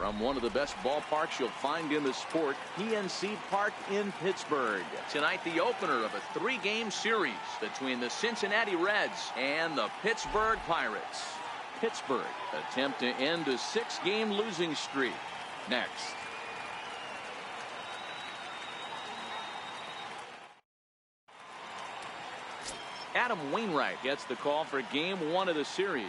from one of the best ballparks you'll find in the sport, PNC Park in Pittsburgh. Tonight, the opener of a 3-game series between the Cincinnati Reds and the Pittsburgh Pirates. Pittsburgh attempt to end a 6-game losing streak. Next. Adam Wainwright gets the call for game 1 of the series.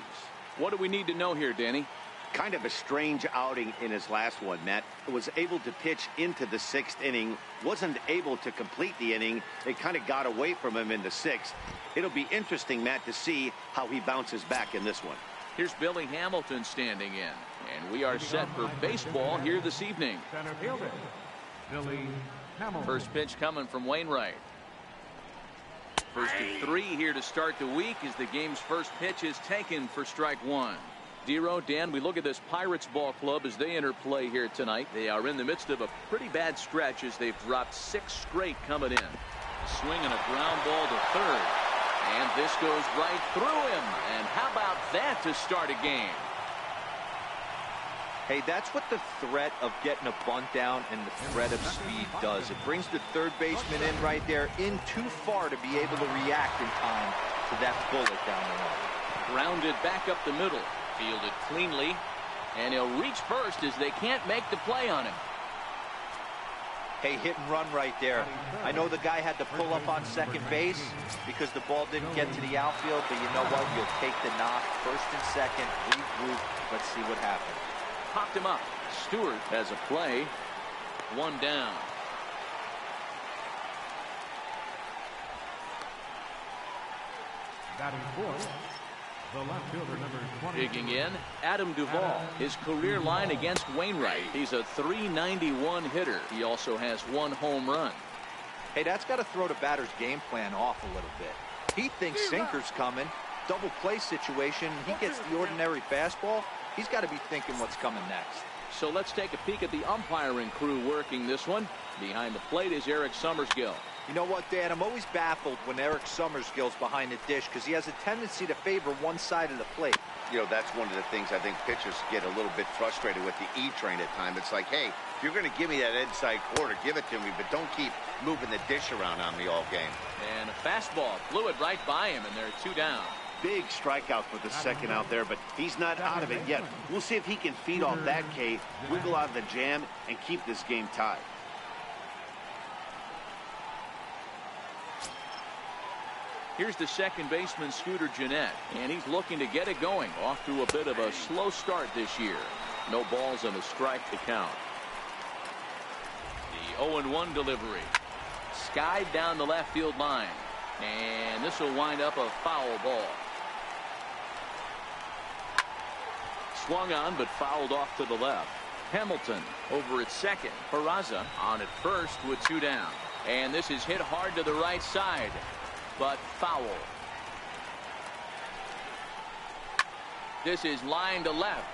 What do we need to know here, Danny? Kind of a strange outing in his last one, Matt. Was able to pitch into the 6th inning, wasn't able to complete the inning. It kind of got away from him in the 6th. It'll be interesting, Matt, to see how he bounces back in this one. Here's Billy Hamilton standing in, and we are set for baseball here this evening. Center fielder, Billy Hamilton. First pitch coming from Wainwright. First of 3 here to start the week as the game's first pitch is taken for strike 1. Dero, Dan, we look at this Pirates ball club as they enter play here tonight. They are in the midst of a pretty bad stretch as they've dropped 6 straight coming in. A swing and a ground ball to third. And this goes right through him. And how about that to start a game? Hey, that's what the threat of getting a bunt down and the threat of speed does. It brings the third baseman in right there in too far to be able to react in time to that bullet down the line. Grounded back up the middle. Fielded cleanly. And he'll reach first as they can't make the play on him. Hey, hit and run right there. I know the guy had to pull up on second base because the ball didn't get to the outfield, but you know what? You'll take the knock. First and second, regroup. Let's see what happens. Popped him up. Stewart has a play. 1 down. Batting fourth, the left fielder, number 20. Digging in, Adam Duvall. His career line against Wainwright. He's a .391 hitter. He also has 1 home run. Hey, that's got to throw the batter's game plan off a little bit. He thinks sinker's coming. Double play situation. He gets the ordinary fastball. He's got to be thinking what's coming next. So let's take a peek at the umpiring crew working this one. Behind the plate is Eric Summersgill. You know what, Dan? I'm always baffled when Eric Summersgill's behind the dish because he has a tendency to favor one side of the plate. You know, that's one of the things I think pitchers get a little bit frustrated with the E-train at times. It's like, hey, if you're going to give me that inside quarter, give it to me, but don't keep moving the dish around on me all game. And a fastball flew it right by him, and there are 2 down. Big strikeout for the second out there, but he's not out of it yet. We'll see if he can feed off that K, wiggle out of the jam, and keep this game tied. Here's the second baseman, Scooter Gennett, and he's looking to get it going. Off to a bit of a slow start this year. No balls and a strike to count. The 0-1 delivery. Skied down the left field line. And this will wind up a foul ball. Swung on, but fouled off to the left. Hamilton over at second. Peraza on at first with 2 down. And this is hit hard to the right side, but foul. This is line to left.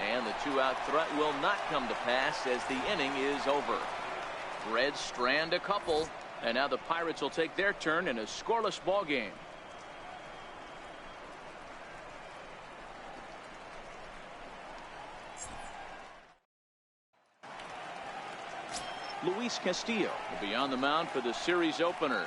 And the 2-out threat will not come to pass as the inning is over. Reds strand a couple, and now the Pirates will take their turn in a scoreless ball game. Luis Castillo will be on the mound for the series opener.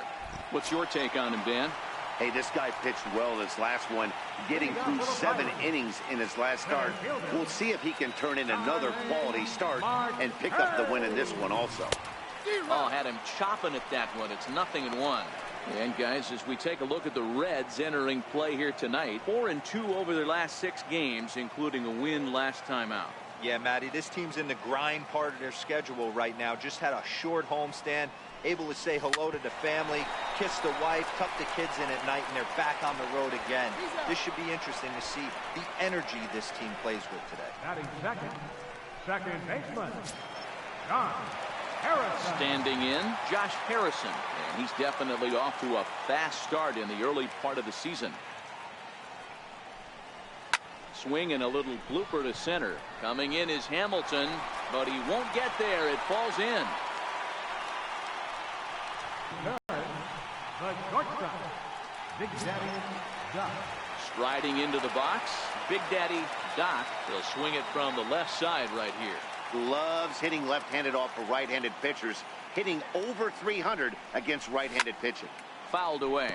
What's your take on him, Dan? Hey, this guy pitched well this last one, getting through 7 innings in his last start. We'll see if he can turn in another quality start and pick up the win in this one also. Oh, had him chopping at that one. It's 0-1. And guys, as we take a look at the Reds entering play here tonight, 4-2 over their last 6 games, including a win last time out. Yeah, Matty, this team's in the grind part of their schedule right now. Just had a short homestand, able to say hello to the family, kiss the wife, tuck the kids in at night, and they're back on the road again. This should be interesting to see the energy this team plays with today. Batting second baseman, Josh Harrison. Standing in, Josh Harrison. And he's definitely off to a fast start in the early part of the season. Swing and a little blooper to center. Coming in is Hamilton, but he won't get there. It falls in. The shortstop, Big Daddy Duck. Striding into the box, Big Daddy Doc. He'll swing it from the left side right here. Loves hitting left-handed off for right-handed pitchers, hitting over 300 against right-handed pitching. Fouled away.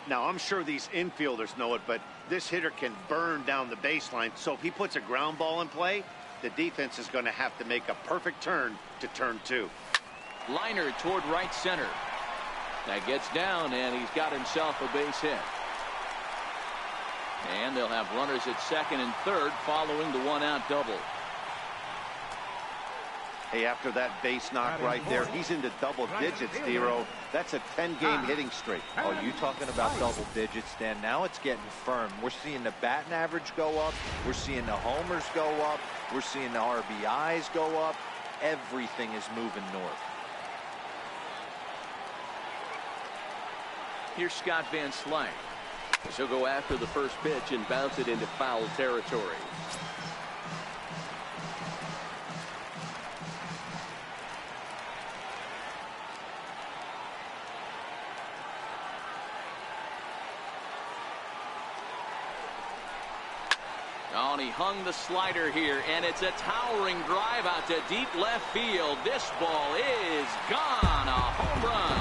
Now, I'm sure these infielders know it, but this hitter can burn down the baseline. So if he puts a ground ball in play, the defense is going to have to make a perfect turn to turn 2. Liner toward right center. That gets down, and he's got himself a base hit. And they'll have runners at second and third following the one-out double. Hey, after that base knock right there, he's into double digits, Dero. That's a 10-game hitting streak. Oh, you talking about double digits, Dan? Now it's getting firm. We're seeing the batting average go up. We're seeing the homers go up. We're seeing the RBIs go up. Everything is moving north. Here's Scott Van Slyke. He'll go after the first pitch and bounce it into foul territory. Oh, and he hung the slider here, and it's a towering drive out to deep left field. This ball is gone. A home run.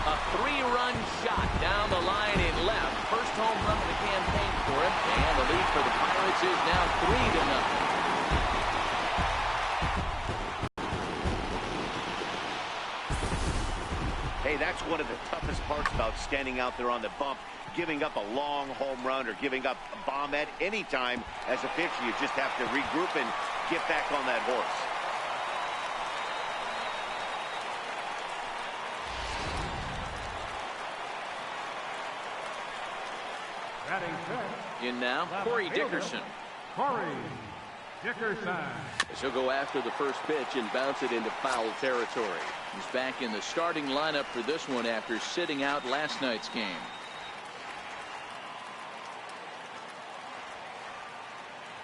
A 3-run shot down the line in left. First home run of the campaign for him, and the lead for the Pirates is now 3-0. Hey, that's one of the toughest parts about standing out there on the bump. Giving up a long home run or giving up a bomb at any time as a pitcher. You just have to regroup and get back on that horse. Batting fifth. In now, Corey Dickerson. Corey Dickerson. He'll go after the first pitch and bounce it into foul territory. He's back in the starting lineup for this one after sitting out last night's game.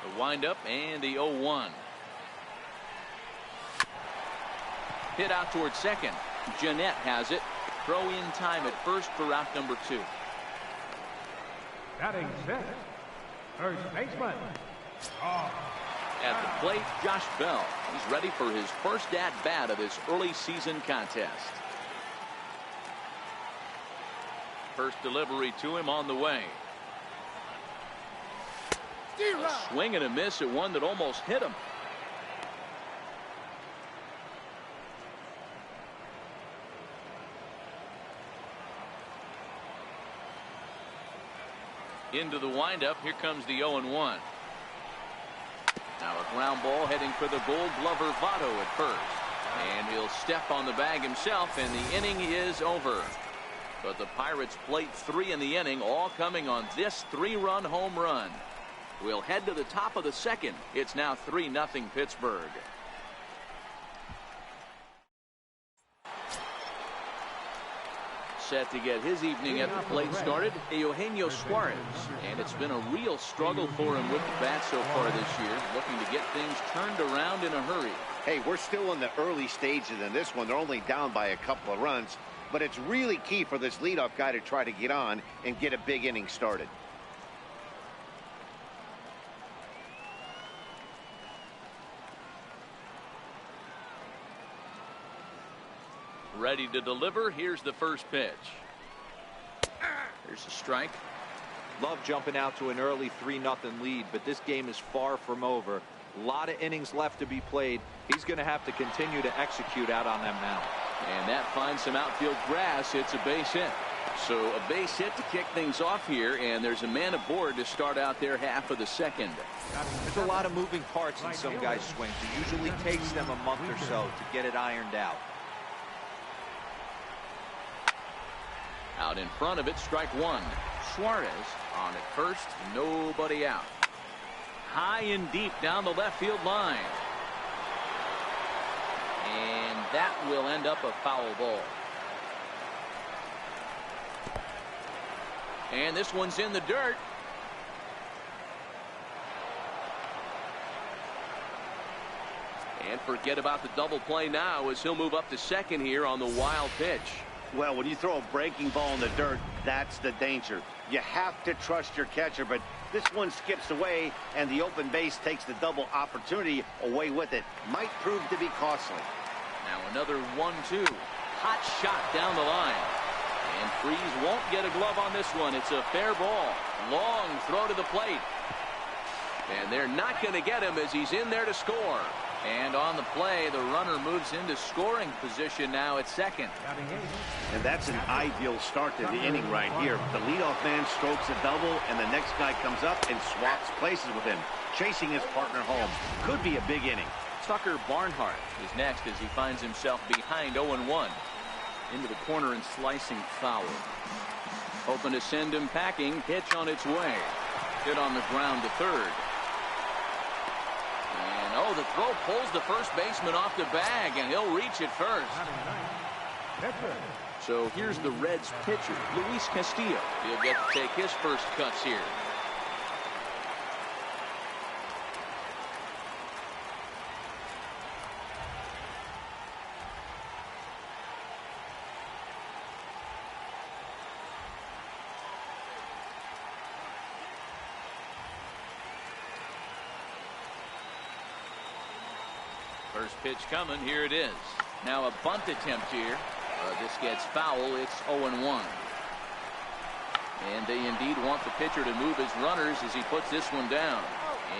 The windup and the 0-1. Hit out towards second. Jeanette has it. Throw in time at first for out number 2. Batting sixth. First baseman. Oh. At the plate, Josh Bell. He's ready for his first at-bat of this early season contest. First delivery to him on the way. A swing and a miss at one that almost hit him. Into the windup. Here comes the 0-1. Now a ground ball heading for the Gold Glover Votto at first. And he'll step on the bag himself, and the inning is over. But the Pirates plate 3 in the inning, all coming on this 3-run home run. We'll head to the top of the second. It's now 3-0 Pittsburgh. Set to get his evening at the plate started, Eugenio Suarez. And it's been a real struggle for him with the bat so far this year, looking to get things turned around in a hurry. Hey, we're still in the early stages in this one. They're only down by a couple of runs, but it's really key for this leadoff guy to try to get on and get a big inning started. Ready to deliver. Here's the first pitch. There's a strike. Love jumping out to an early 3-0 lead, but this game is far from over. A lot of innings left to be played. He's going to have to continue to execute out on them now. And that finds some outfield grass. It's a base hit. So a base hit to kick things off here, and there's a man aboard to start out their half of the second. There's a lot of moving parts in some guys' swings. It usually takes them a month or so to get it ironed out. Out in front of it, strike one. Suarez on at first, nobody out. High and deep down the left field line. And that will end up a foul ball. And this one's in the dirt. And forget about the double play now as he'll move up to second here on the wild pitch. Well, when you throw a breaking ball in the dirt, that's the danger. You have to trust your catcher, but this one skips away, and the open base takes the double opportunity away with it. Might prove to be costly. Now another 1-2. Hot shot down the line. And Freese won't get a glove on this one. It's a fair ball. Long throw to the plate. And they're not going to get him as he's in there to score. And on the play, the runner moves into scoring position now at second. And that's an ideal start to the inning right here. The leadoff man strokes a double, and the next guy comes up and swaps places with him, chasing his partner home. Could be a big inning. Tucker Barnhart is next as he finds himself behind 0-1. Into the corner and slicing foul. Hoping to send him packing. Pitch on its way. Hit on the ground to third. And oh, the throw pulls the first baseman off the bag, and he'll reach it first. So here's the Reds pitcher, Luis Castillo. He'll get to take his first cuts here. First pitch coming. Here it is. Now a bunt attempt here. This gets foul. It's 0-1. And they indeed want the pitcher to move his runners as he puts this one down.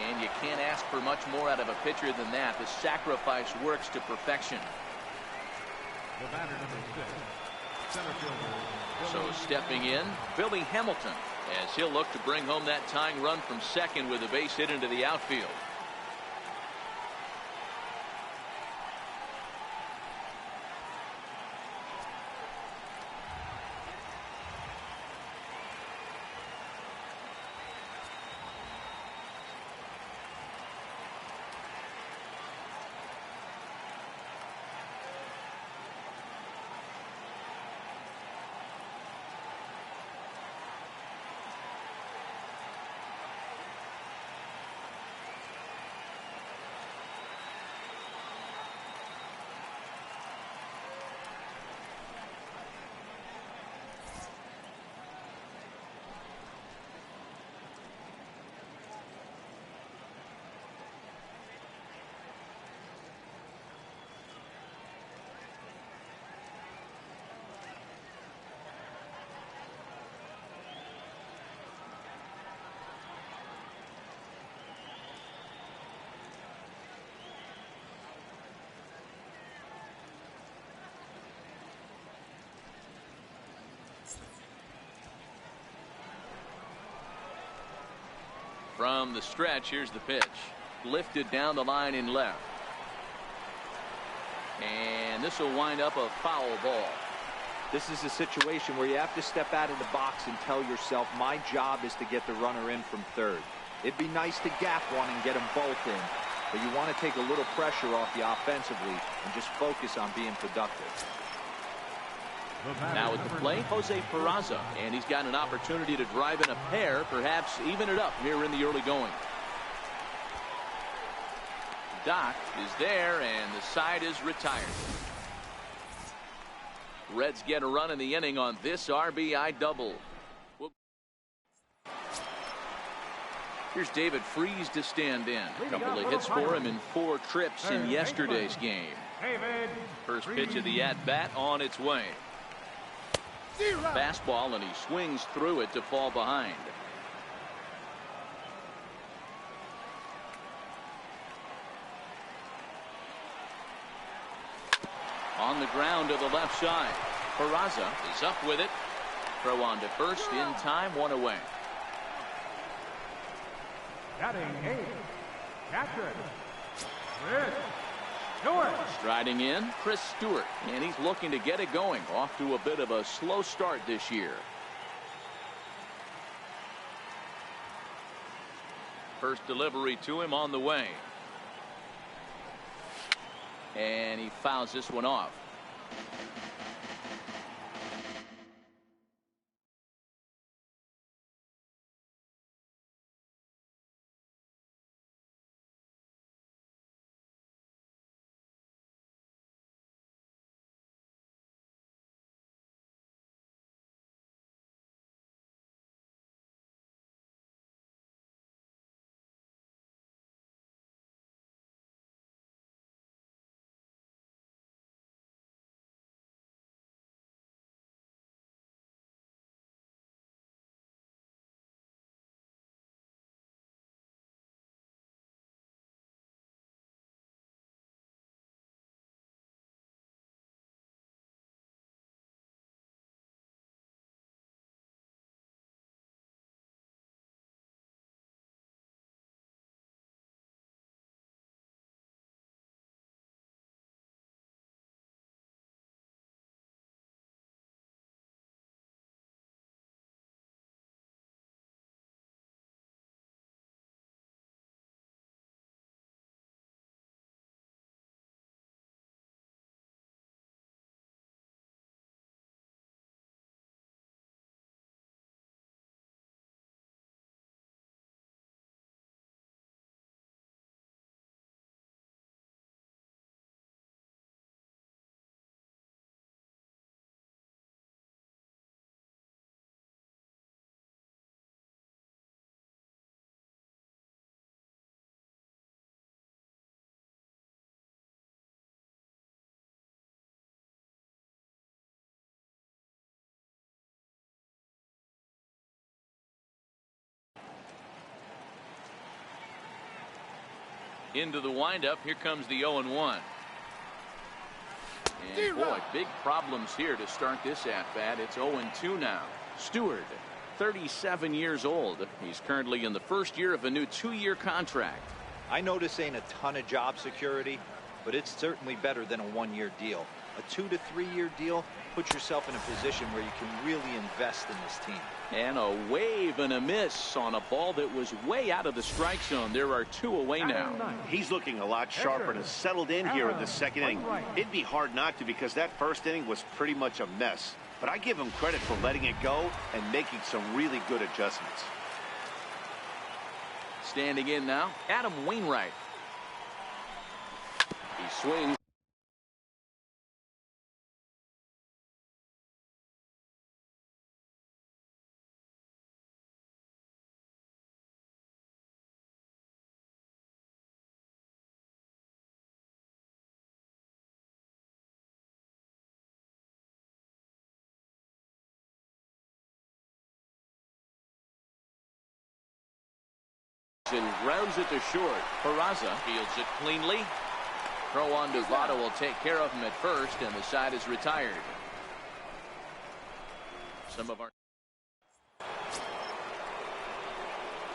And you can't ask for much more out of a pitcher than that. The sacrifice works to perfection. The batter, number 6, center fielder. So stepping in, Billy Hamilton, as he'll look to bring home that tying run from second with a base hit into the outfield. From the stretch, here's the pitch. Lifted down the line in left. And this will wind up a foul ball. This is a situation where you have to step out of the box and tell yourself, my job is to get the runner in from third. It'd be nice to gap one and get them both in, but you want to take a little pressure off you offensively and just focus on being productive. Now at the plate, Jose Peraza, and he's got an opportunity to drive in a pair, perhaps even it up here in the early going. Doc is there, and the side is retired. Reds get a run in the inning on this RBI double. Here's David Freese to stand in. A couple of hits for him in 4 trips in yesterday's game. First pitch of the at-bat on its way. Fastball, and he swings through it to fall behind. On the ground to the left side. Peraza is up with it. Throw on to first in time, 1 away. Batting 8, catcher, Chris Stewart. Striding in, Chris Stewart, and he's looking to get it going. Off to a bit of a slow start this year. First delivery to him on the way. And he fouls this one off. Into the windup. Here comes the 0-1. And boy, big problems here to start this at-bat. It's 0-2 now. Stewart, 37 years old. He's currently in the first year of a new 2-year contract. I know this ain't a ton of job security, but it's certainly better than a 1-year deal. A 2 to 3 year deal puts yourself in a position where you can really invest in this team. And a wave and a miss on a ball that was way out of the strike zone. There are 2 away now. He's looking a lot sharper and has settled in here in the second inning. It'd be hard not to, because that first inning was pretty much a mess. But I give him credit for letting it go and making some really good adjustments. Standing in now, Adam Wainwright. He swings. And grounds it to short. Peraza fields it cleanly. Throw on to Votto will take care of him at first, and the side is retired. Some of our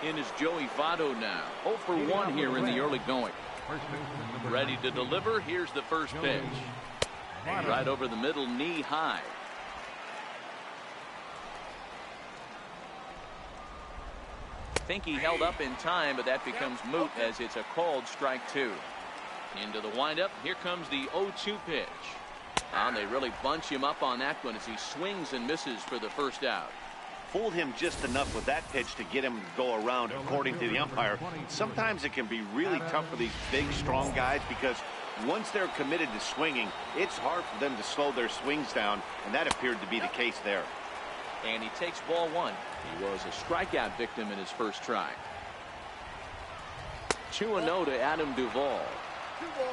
in is Joey Votto now. 0 for 1 here in the early going. Ready to deliver. Here's the first pitch. Right over the middle, knee high. Think he held up in time, but that becomes moot as it's a called strike 2. Into the windup. Here comes the 0-2 pitch. And they really bunch him up on that one as he swings and misses for the first out. Fooled him just enough with that pitch to get him to go around, according to the umpire. Sometimes it can be really tough for these big, strong guys, because once they're committed to swinging, it's hard for them to slow their swings down, and that appeared to be the case there. And he takes ball 1. He was a strikeout victim in his first try. 2-0 to Adam Duvall.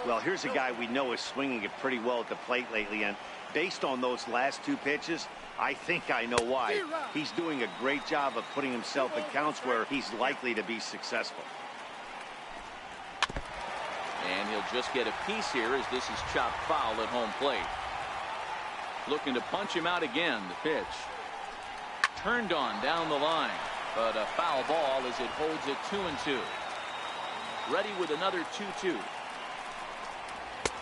Well, here's a guy we know is swinging it pretty well at the plate lately, and based on those last 2 pitches, I think I know why. He's doing a great job of putting himself in counts where he's likely to be successful. And he'll just get a piece here as this is chopped foul at home plate. Looking to punch him out again. The pitch turned on down the line, but a foul ball as it holds it 2-2. Ready with another 2-2.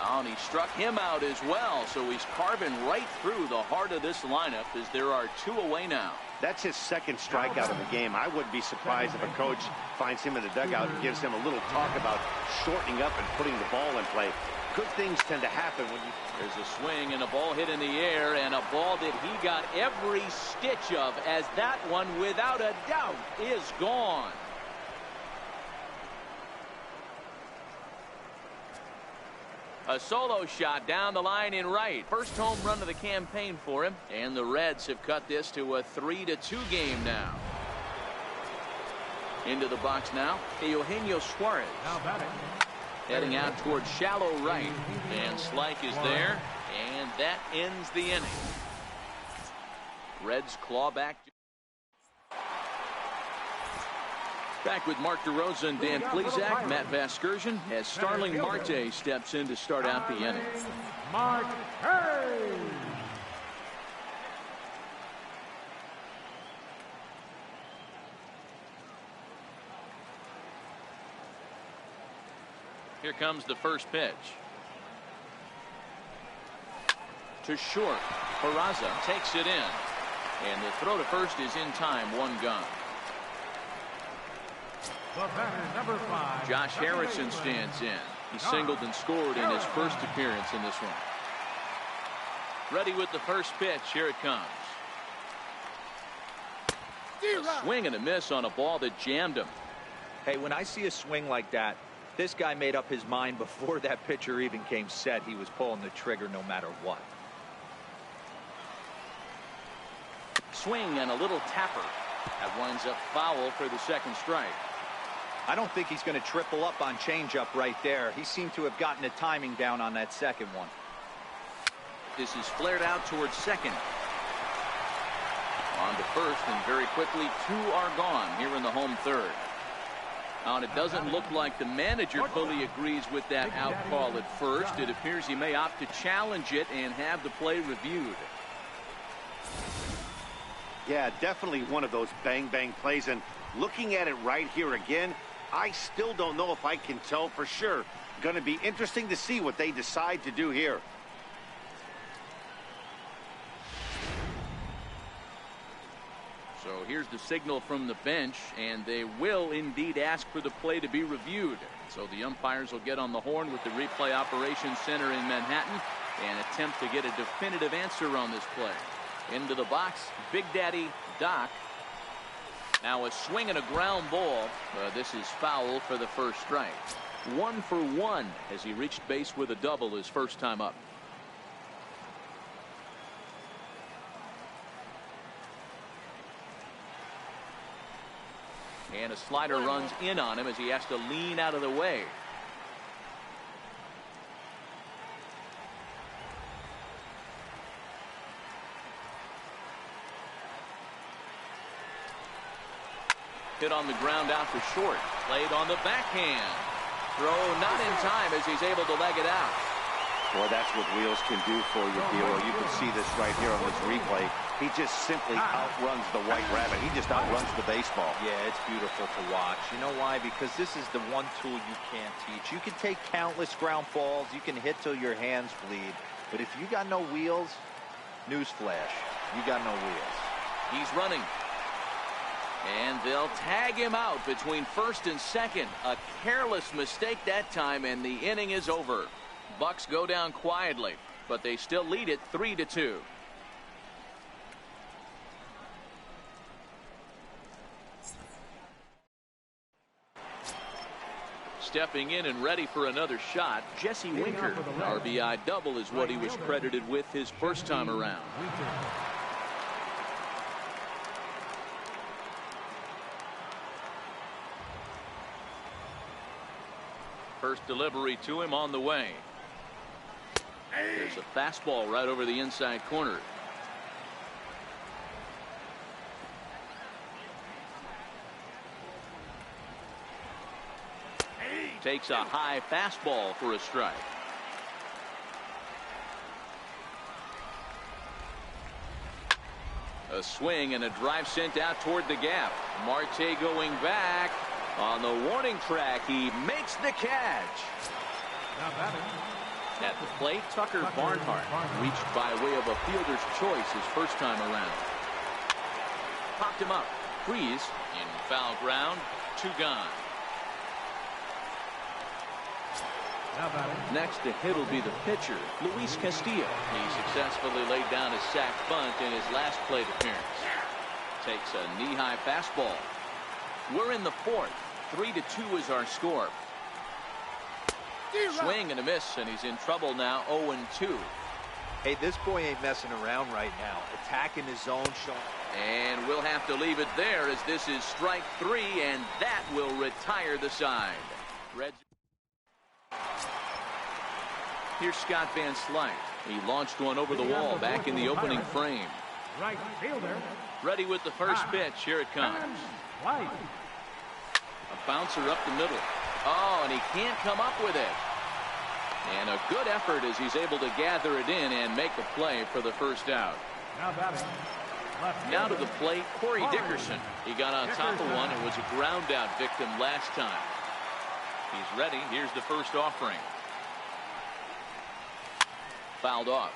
And he struck him out as well, so he's carving right through the heart of this lineup as there are 2 away now. That's his second strikeout of the game. I wouldn't be surprised if a coach finds him in the dugout and gives him a little talk about shortening up and putting the ball in play. Good things tend to happen when you... There's a swing and a ball hit in the air, and a ball that he got every stitch of, as that one, without a doubt, is gone. A solo shot down the line in right. First home run of the campaign for him, and the Reds have cut this to a 3-2 game now. Into the box now, Eugenio Suarez. Now batting. Heading out towards shallow right, and Slyke is there, and that ends the inning. Reds claw back. Back with Mark DeRosa and Dan Plesac, Matt Vasgersian, as Starling Marte steps in to start out the inning. Marte. Here comes the first pitch. To short. Peraza takes it in. And the throw to first is in time. 1 gun. The batter, number 5. Josh Harrison stands in. He singled and scored in his first appearance in this one. Ready with the first pitch. Here it comes. A swing and a miss on a ball that jammed him. Hey, when I see a swing like that, this guy made up his mind before that pitcher even came set. He was pulling the trigger no matter what. Swing and a little tapper. That winds up foul for the second strike. I don't think he's going to triple up on changeup right there. He seemed to have gotten the timing down on that second one. This is flared out towards second. On to first, and very quickly 2 are gone here in the home third. And it doesn't look like the manager fully agrees with that out call at first. It appears he may opt to challenge it and have the play reviewed. Yeah, definitely one of those bang-bang plays. And looking at it right here again, I still don't know if I can tell for sure. Going to be interesting to see what they decide to do here. So here's the signal from the bench, and they will indeed ask for the play to be reviewed. So the umpires will get on the horn with the replay operations center in Manhattan and attempt to get a definitive answer on this play. Into the box, Big Daddy Doc. Now a swing and a ground ball. This is foul for the first strike. 1 for 1 as he reached base with a double his first time up. And a slider runs in on him as he has to lean out of the way. Hit on the ground out for short. Played on the backhand. Throw not in time as he's able to leg it out. Boy, that's what wheels can do for you, D'Lo. You can see this right here on this replay. He just simply outruns the white rabbit. He just outruns the baseball. Yeah, it's beautiful to watch. You know why? Because this is the one tool you can't teach. You can take countless ground balls. You can hit till your hands bleed. But if you got no wheels, newsflash, you got no wheels. He's running. And they'll tag him out between first and second. A careless mistake that time, and the inning is over. Bucks go down quietly, but they still lead it 3-2. Stepping in and ready for another shot, Jesse Winker. RBI double is what he was credited with his first time around. First delivery to him on the way. There's a fastball right over the inside corner. Takes a high fastball for a strike. A swing and a drive sent out toward the gap. Marte going back. On the warning track, he makes the catch. At the plate, Tucker Barnhart reached by way of a fielder's choice his first time around. Popped him up. Freeze in foul ground. 2 gone. Next to hit will be the pitcher, Luis Castillo. He successfully laid down a sac bunt in his last plate appearance. Takes a knee-high fastball. We're in the 4th. 3-2 is our score. Swing and a miss, and he's in trouble now. 0-2. Hey, this boy ain't messing around right now. Attacking his zone. And we'll have to leave it there as this is strike 3, and that will retire the side. Reds. Here's Scott Van Slyke. He launched one over the wall back in the opening frame. Right fielder. Ready with the first pitch. Here it comes. White. A bouncer up the middle. Oh, and he can't come up with it. And a good effort as he's able to gather it in and make the play for the first out. Now batting. Now to the plate, Corey Dickerson. He got on top of one and was a ground out victim last time. He's ready. Here's the first offering. Fouled off.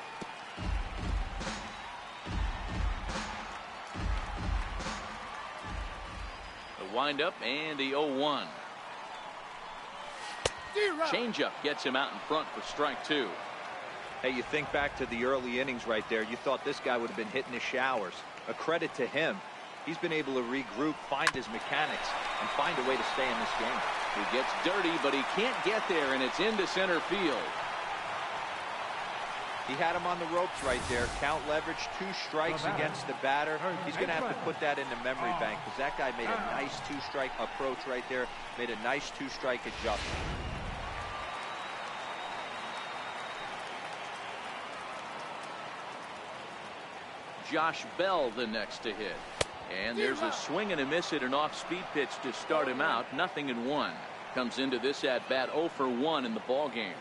The windup and the 0-1. Changeup gets him out in front for strike 2. Hey, you think back to the early innings right there. You thought this guy would have been hitting his showers. A credit to him. He's been able to regroup, find his mechanics, and find a way to stay in this game. He gets dirty, but he can't get there, and it's into center field. He had him on the ropes right there. Count leverage, 2 strikes against the batter. He's going to have to put that in the memory bank because that guy made a nice 2-strike approach right there. Made a nice 2-strike adjustment. Josh Bell the next to hit. And there's a swing and a miss at an off-speed pitch to start him out. 0-1. Comes into this at bat 0 for 1 in the ball game.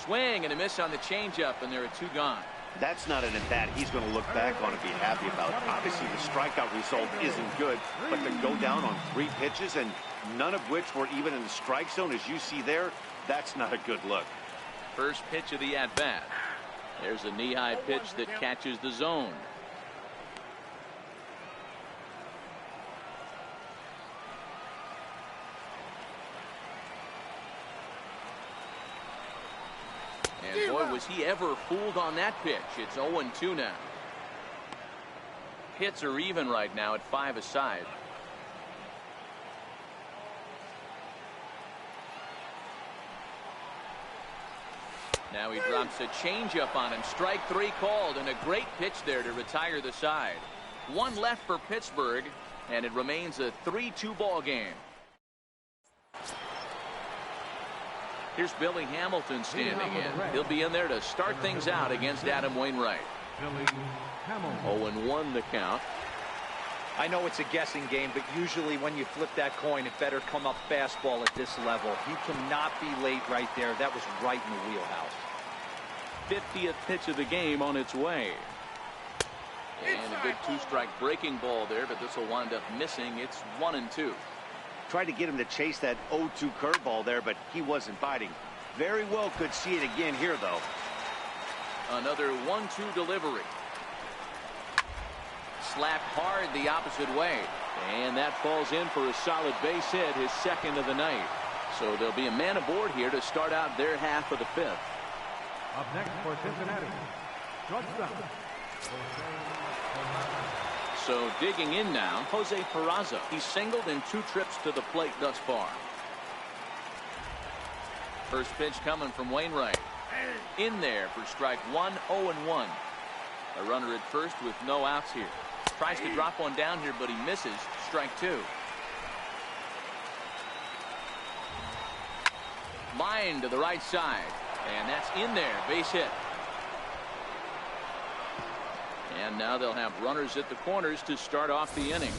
Swing and a miss on the changeup, and there are 2 gone. That's not an at-bat he's going to look back on and be happy about. Obviously, the strikeout result isn't good, but to go down on 3 pitches and none of which were even in the strike zone, as you see there, that's not a good look. First pitch of the at-bat. There's a knee-high pitch that catches the zone. And boy, was he ever fooled on that pitch. It's 0-2 now. Hits are even right now at 5 aside. Now he drops a changeup on him. Strike 3 called, and a great pitch there to retire the side. 1 left for Pittsburgh, and it remains a 3-2 ball game. Here's Billy Hamilton standing in. He'll be in there to start things out against Adam Wainwright. 0-1 the count. I know it's a guessing game, but usually when you flip that coin, it better come up fastball at this level. He cannot be late right there. That was right in the wheelhouse. 50th pitch of the game on its way. And a good 2-strike breaking ball there, but this will wind up missing. It's 1-2. Tried to get him to chase that 0-2 curveball there, but he wasn't biting. Very well could see it again here, though. Another 1-2 delivery. Slapped hard the opposite way. And that falls in for a solid base hit, his 2nd of the night. So there'll be a man aboard here to start out their half of the 5th. Up next for Cincinnati, shortstop. So digging in now, Jose Peraza. He's singled in 2 trips to the plate thus far. First pitch coming from Wainwright. In there for strike 1, 0-1. A runner at first with no outs here. Tries to drop one down here, but he misses. Strike 2. Line to the right side. And that's in there. Base hit. And now they'll have runners at the corners to start off the inning.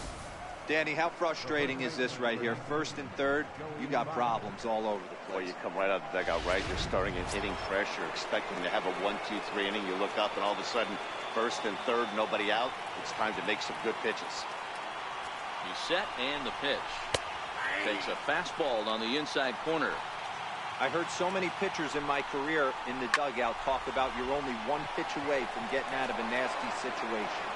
Danny, how frustrating is this right here? 1st and 3rd, you got problems all over the place. Well, you come right out of the dugout, right? You're starting an inning pressure, expecting to have a 1-2-3 inning. You look up, and all of a sudden, 1st and 3rd, nobody out. It's time to make some good pitches. He's set, and the pitch. Takes a fastball on the inside corner. I heard so many pitchers in my career in the dugout talk about you're only 1 pitch away from getting out of a nasty situation.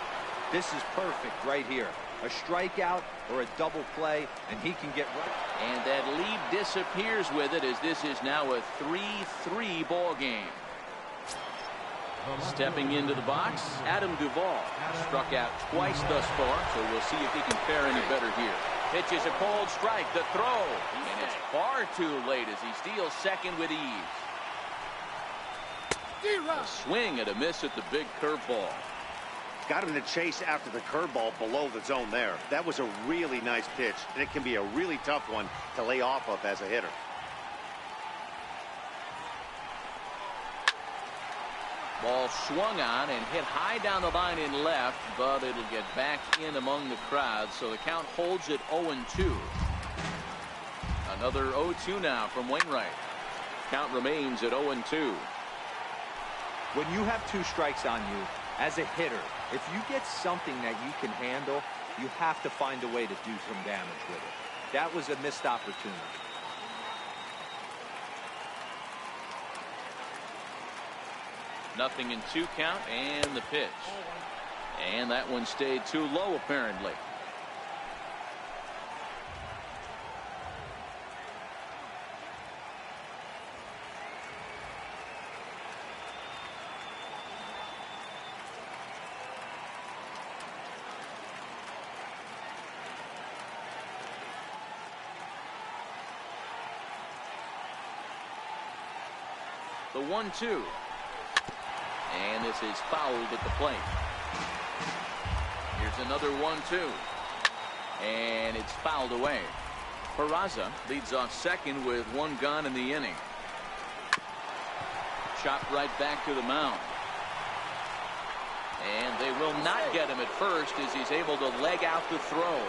This is perfect right here. A strikeout or a double play, and he can get right. And that lead disappears with it, as this is now a 3-3 ball game. Stepping into the box, Adam Duvall. Struck out twice thus far, so we'll see if he can fare any better here. Pitch is a cold strike. The throw. And it's far too late as he steals 2nd with ease. A swing and a miss at the big curveball. Got him to chase after the curveball below the zone there. That was a really nice pitch, and it can be a really tough one to lay off of as a hitter. Ball swung on and hit high down the line in left, but it'll get back in among the crowd, so the count holds at 0-2. Another 0-2 now from Wainwright. Count remains at 0-2. When you have 2 strikes on you, as a hitter, if you get something that you can handle, you have to find a way to do some damage with it. That was a missed opportunity. Nothing in 2 count, and the pitch. And that one stayed too low, apparently. The 1-2. And this is fouled at the plate. Here's another 1-2. And it's fouled away. Peraza leads off second with one gone in the inning. Chopped right back to the mound. And they will not get him at first as he's able to leg out the throw.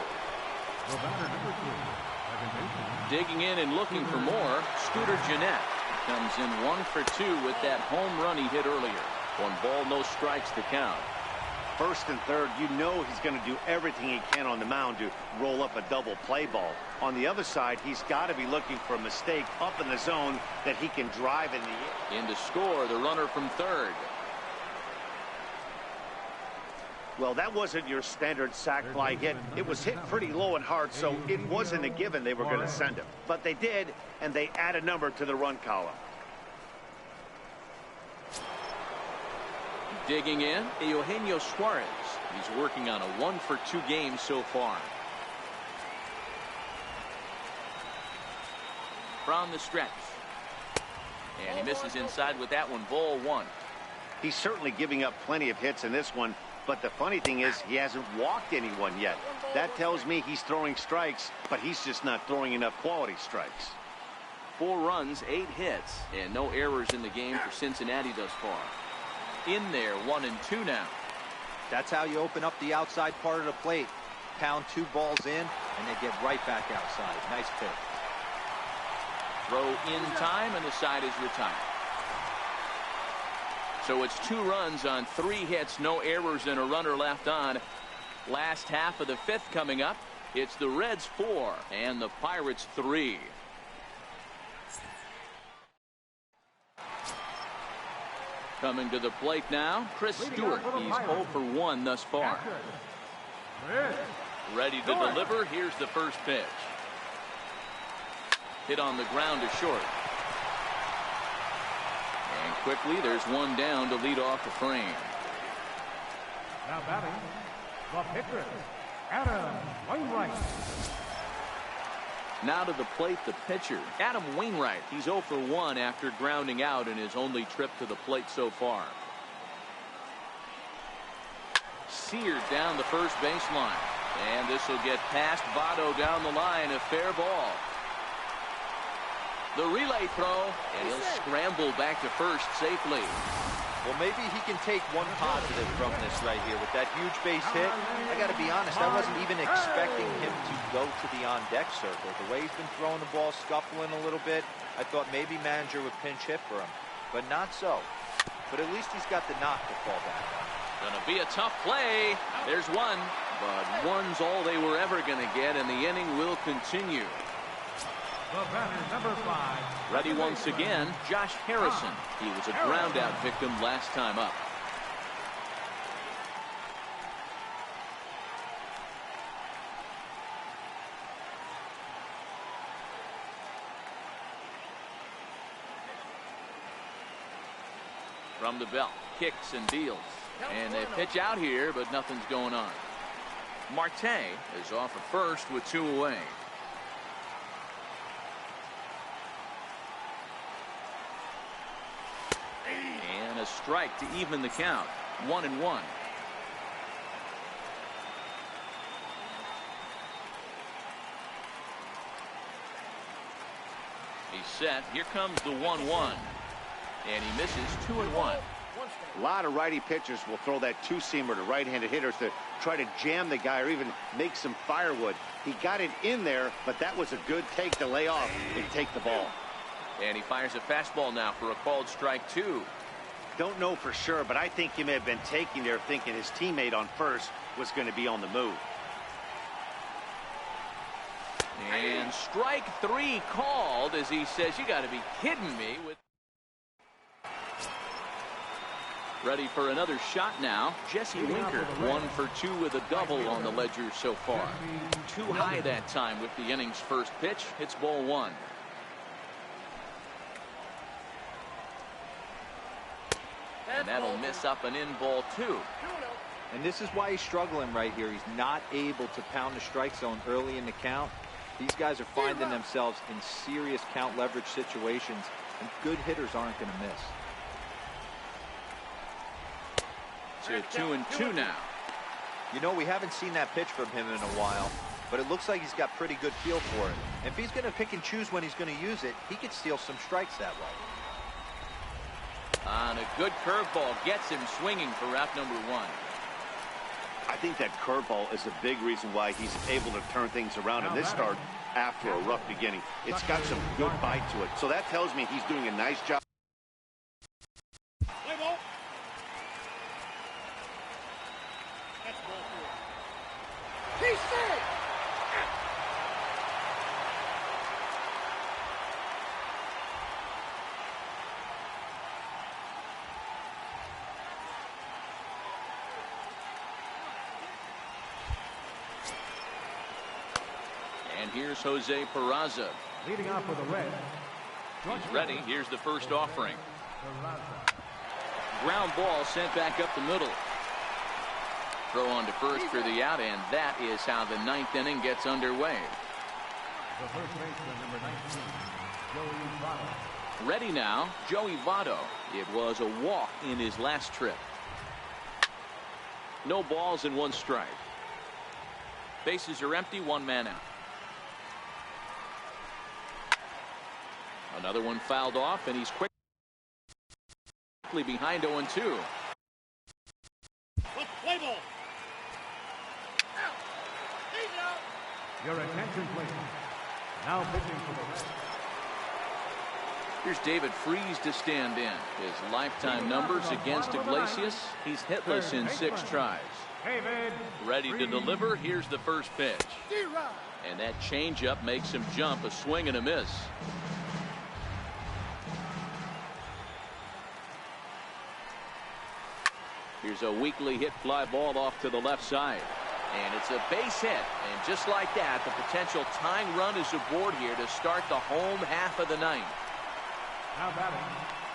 Digging in and looking for more, Scooter Gennett comes in 1 for 2 with that home run he hit earlier. 1 ball, no strikes to count. First and third, you know he's going to do everything he can on the mound to roll up a double play ball. On the other side, he's got to be looking for a mistake up in the zone that he can drive in the air. In to score, the runner from third. Well, that wasn't your standard sac fly hit. It was hit pretty low and hard, so it wasn't a given they were going to send him. But they did, and they add a number to the run column. Digging in, Eugenio Suarez. He's working on a 1 for 2 game so far. From the stretch. And he misses inside with that one. Ball 1. He's certainly giving up plenty of hits in this one, but the funny thing is he hasn't walked anyone yet. That tells me he's throwing strikes, but he's just not throwing enough quality strikes. 4 runs, 8 hits, and no errors in the game for Cincinnati thus far. In there, 1 and 2 now. That's how you open up the outside part of the plate. Pound 2 balls in, and they get right back outside. Nice pick. Throw in time, and the side is retired. So it's 2 runs on 3 hits, no errors, and a runner left on. Last half of the 5th coming up. It's the Reds 4 and the Pirates 3. Coming to the plate now, Chris Stewart. He's 0 for 1 thus far. Ready to deliver. Here's the first pitch. Hit on the ground to short. And quickly, there's one down to lead off the frame. Now batting, the pitcher, Adam Wainwright. Now to the plate, the pitcher, Adam Wainwright. He's 0 for 1 after grounding out in his only trip to the plate so far. Seared down the first baseline. And this will get past Votto down the line. A fair ball. The relay throw, and he'll scramble back to first safely. Well, maybe he can take one positive from this right here with that huge base hit. I got to be honest, I wasn't even expecting him to go to the on-deck circle. The way he's been throwing the ball, scuffling a little bit, I thought maybe manager would pinch hit for him, but not so. But at least he's got the knock to fall back on. Gonna be a tough play. There's one, but one's all they were ever gonna get, and the inning will continue. The batter, number 5. Ready once again, Josh Harrison. He was a ground out victim last time up. From the belt, kicks and deals. And they pitch out here, but nothing's going on. Marte is off at first with 2 away. And a strike to even the count. 1-1. He's set. Here comes the 1-1. And he misses. 2-1. A lot of righty pitchers will throw that 2-seamer to right-handed hitters to try to jam the guy or even make some firewood. He got it in there, but that was a good take to lay off and take the ball. And he fires a fastball now for a called strike 2. Don't know for sure, but I think he may have been taking there thinking his teammate on first was going to be on the move. And strike 3 called as he says, you got to be kidding me. Ready for another shot now. Jesse Winker 1 for 2 with a double on the ledger so far. Too high that time with the inning's first pitch. It's ball 1. And that'll miss up and in ball 2. And this is why he's struggling right here. He's not able to pound the strike zone early in the count. These guys are finding themselves in serious count leverage situations, and good hitters aren't going to miss. To 2-2 now. You know, we haven't seen that pitch from him in a while, but it looks like he's got pretty good feel for it. If he's going to pick and choose when he's going to use it, he could steal some strikes that way. On a good curveball, gets him swinging for out number 1. I think that curveball is a big reason why he's able to turn things around in this start after a rough beginning. It's got some good bite to it. So that tells me he's doing a nice job. Play ball. That's ball 4. He's safe. And here's Jose Peraza. Leading off with a red. He's ready. Here's the first offering. Ground ball sent back up the middle. Throw on to first for the out, and that is how the 9th inning gets underway. The first baseman, number 19, Joey Votto. Ready now, Joey Votto. It was a walk in his last trip. No balls and 1 strike. Bases are empty, 1 man out. Another one fouled off, and he's quickly behind 0-2. Play ball. Out. He's out. Your attention, please. Now pitching for the Reds. Here's David Freese to stand in. His lifetime numbers against Iglesias. He's hitless in 6 tries. David Ready to Freese. deliver. Here's the first pitch. And that changeup makes him jump. A swing and a miss. Here's a weakly hit fly ball off to the left side. And it's a base hit. And just like that, the potential tying run is aboard here to start the home half of the 9th. Now batting.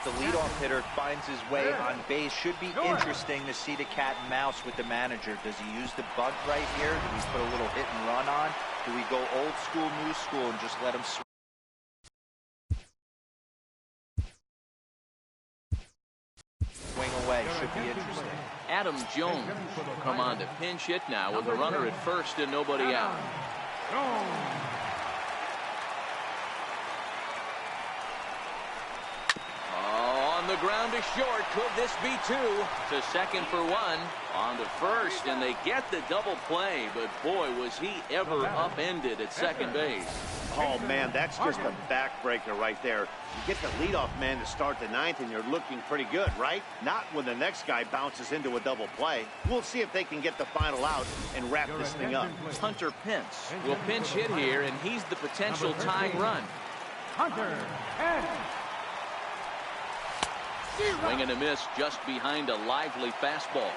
The leadoff hitter finds his way on base. Should be interesting to see the cat and mouse with the manager. Does he use the bunt right here? Do we put a little hit and run on? Do we go old school, new school, and just let him swing? Away? Should be interesting. Adam Jones will come on to pinch hit now with a runner at first and nobody out. Oh, on the ground to short. Could this be 2? To second for 1. On to first, and they get the double play. But boy, was he ever upended at second base. Oh, man, that's just a backbreaker right there. You get the leadoff man to start the 9th, and you're looking pretty good, right? Not when the next guy bounces into a double play. We'll see if they can get the final out and wrap this thing up. Hunter Pence will pinch hit here, and he's the potential tying run. Hunter Pence. Swing and a miss just behind a lively fastball.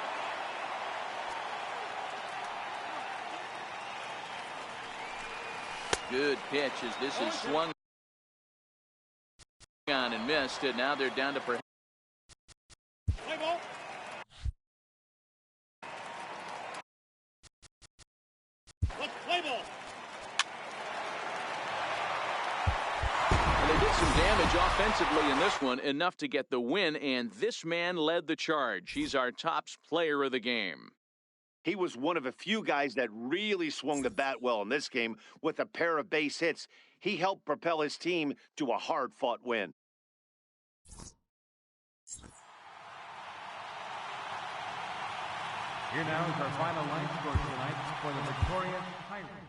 Good pitch as this is swung on and missed, and now they're down to perhaps. Play ball. Play ball. And they did some damage offensively in this one, enough to get the win, and this man led the charge. He's our top player of the game. He was one of a few guys that really swung the bat well in this game with a pair of base hits. He helped propel his team to a hard-fought win. Here now is our final line score tonight for the victorious Pirates.